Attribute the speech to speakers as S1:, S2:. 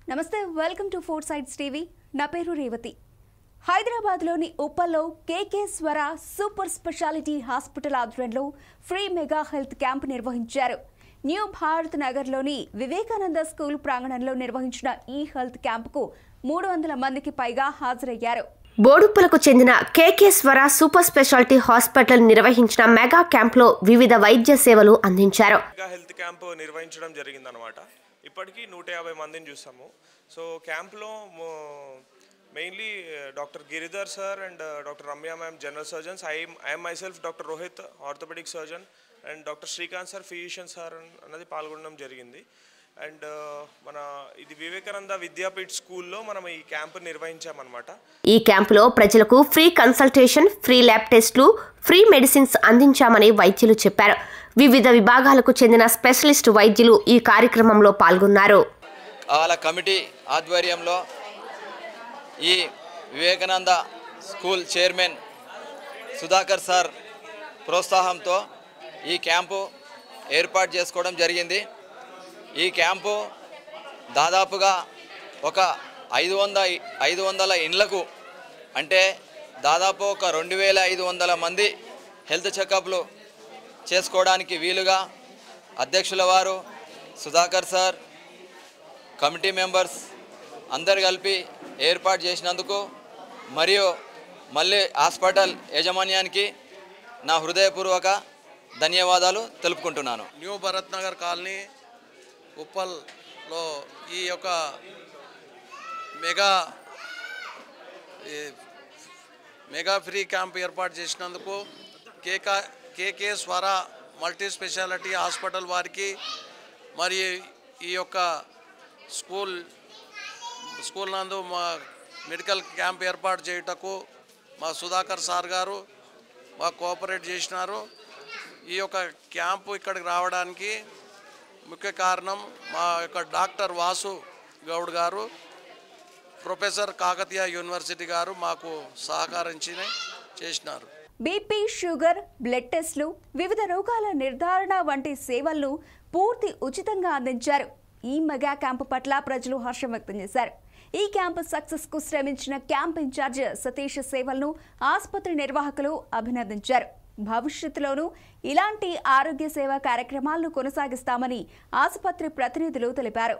S1: నమస్తే welcome to four sides TV నా పేరు రేవతి హైదరాబాద్లోని ఉప్పల్లో కేకేశ్వర సూపర్ స్పెషాలిటీ హాస్పిటల్ ఆధ్వర్యంలో ఫ్రీ మెగా హెల్త్ క్యాంప్ నిర్వహించారు న్యూ భారత్ నగర్లోని వివేకానంద స్కూల్ ప్రాంగణంలో నిర్వహించిన ఈ హెల్త్ క్యాంపుకు 300 మందికి పైగా హాజరయ్యారు
S2: బోడుప్పలకు చెందిన కేకేశ్వర సూపర్ స్పెషాలిటీ హాస్పిటల్ నిర్వహించిన మెగా క్యాంప్లో వివిధ వైద్య సేవలు అందించారు
S3: హెల్త్ క్యాంప్ నిర్వహించడం జరిగిందన్నమాట ఇప్పటికీ 150 మందిని చూసాము సో క్యాంప్లో mainly doctor Giridhar sir and doctor Ramya ma'am general surgeons I'm myself doctor Rohit orthopaedic surgeon and doctor Srikanth sir physician sir అన్నది పాల్గొనడం జరిగింది అండ్ మన ఇది వివేకానంద విద్యాపీఠ్ స్కూల్లో మనం ఈ క్యాంప్ నిర్వహించామన్నమాట
S2: ఈ క్యాంపులో ప్రజలకు ఫ్రీ కన్సల్టేషన్ ఫ్రీ ల్యాబ్ టెస్టులు ఫ్రీ మెడిసిన్స్ అందించామని వైద్యులు చెప్పారు వివిధ విభాగాలకు చెందిన స్పెషలిస్ట్ వైద్యులు ఈ కార్యక్రమంలో పాల్గొన్నారు
S4: వాళ్ళ కమిటీ ఆధ్వర్యంలో ఈ Vivekananda school chairman Sudhakar sir ప్రోత్సాహంతో ఈ క్యాంపు ఏర్పాటు చేసుకోవడం జరిగింది ఈ క్యాంపు దాదాపుగా ఒక 500 ఇండ్లకు అంటే దాదాపు ఒక 2500 మంది హెల్త్ చెకప్లు చేసుకోవడానికి వీలుగా అధ్యక్షుల వారు సుధాకర్ సార్ కమిటీ మెంబర్స్ అందరు కలిపి ఏర్పాటు చేసినందుకు మరియు మళ్ళీ హాస్పిటల్ యాజమాన్యానికి నా హృదయపూర్వక ధన్యవాదాలు తెలుపుకుంటున్నాను
S5: న్యూ భరత్ నగర్ కాలనీ ఉప్పల్లో ఈ యొక్క మెగా ఫ్రీ క్యాంప్ ఏర్పాటు చేసినందుకు కేకేశ్వర మల్టీ స్పెషాలిటీ హాస్పిటల్ వారికి మరి ఈ యొక్క స్కూల్ నందు మా మెడికల్ క్యాంప్ ఏర్పాటు చేయుటకు మా సుధాకర్ సార్ గారు మాకు కోఆపరేట్ చేసినారు ఈ యొక్క క్యాంపు ఇక్కడికి రావడానికి ముఖ్య కారణం మా యొక్క డాక్టర్ వాసు గౌడ్ గారు ప్రొఫెసర్ కాకతీయ యూనివర్సిటీ గారు మాకు సహకరించి చేసినారు
S1: బీపీ షుగర్ బ్లడ్ టెస్టులు వివిధ రోగాల నిర్ధారణ వంటి సేవలను పూర్తి ఉచితంగా అందించారు ఈ మెగా క్యాంపు పట్ల ప్రజలు హర్షం వ్యక్తం చేశారు ఈ క్యాంపు సక్సెస్ కు శ్రమించిన క్యాంప్ ఇన్ఛార్జ్ సతీష్ సేవలను ఆసుపత్రి నిర్వాహకులు అభినందించారు భవిష్యత్తులోనూ ఇలాంటి ఆరోగ్య సేవా కార్యక్రమాలను కొనసాగిస్తామని ఆసుపత్రి ప్రతినిధులు తెలిపారు